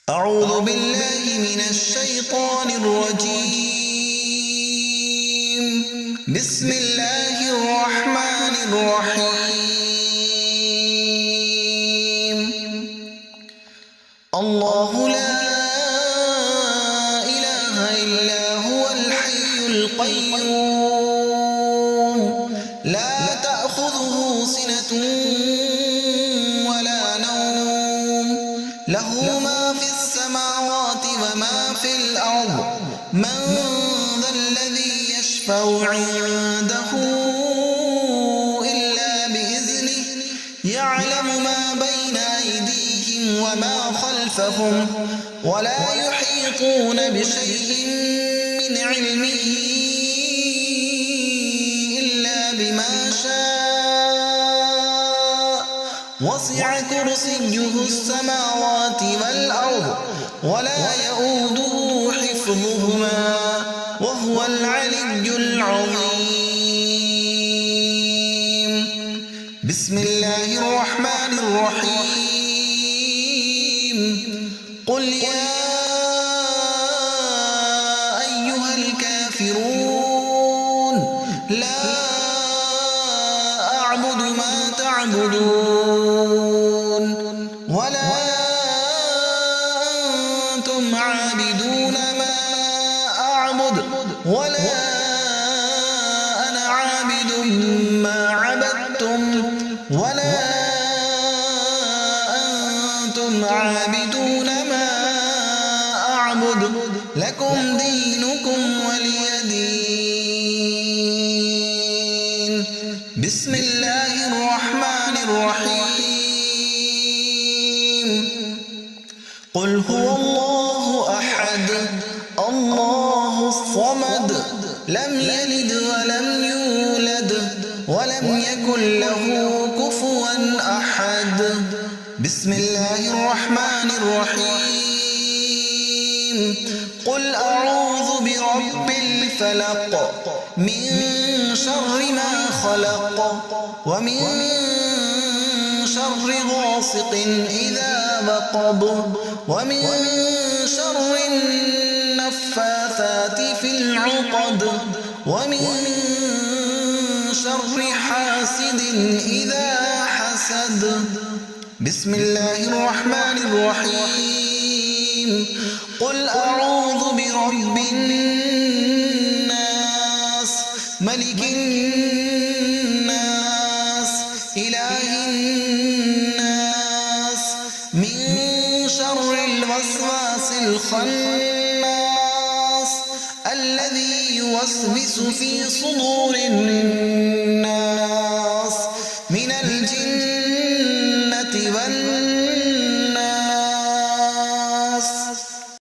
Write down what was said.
أعوذ بالله من الشيطان الرجيم. بسم الله الرحمن الرحيم. الله لا إله إلا هو الحي القيوم لا تأخذه سنة ولا نوم له ما في السماوات وما في الأرض من ذا الذي يشفع عنده إلا بإذنه يعلم ما بين أيديهم وما خلفهم ولا يحيطون بشيء من علمه إلا بما شاء وسع كرسيه السماوات والأرض ولا يؤوده حفظهما وهو العلي العظيم. بسم الله الرحمن الرحيم. قل يا أيها الكافرون لا أعبد ما تعبدون ولا أنتم عابدون ما أعبد ولا أنا عابد ما عبدتم ولا أنتم عابدون ما أعبد لكم دينكم ولي دين. بسم الله الرحمن الرحيم. قل هو الله أحد الله الصمد لم يلد ولم يولد ولم يكن له كفوا أحد. بسم الله الرحمن الرحيم. قل أعوذ برب الفلق من شر ما خلق ومن شر غاسق إذا وقب ومن شر النفاثات في العقد ومن شر حاسد إذا حسد. بسم الله الرحمن الرحيم. قل أعوذ برب الناس ملك الناس إله الناس من شر الوسواس الخناس الذي يوسوس في صدور الناس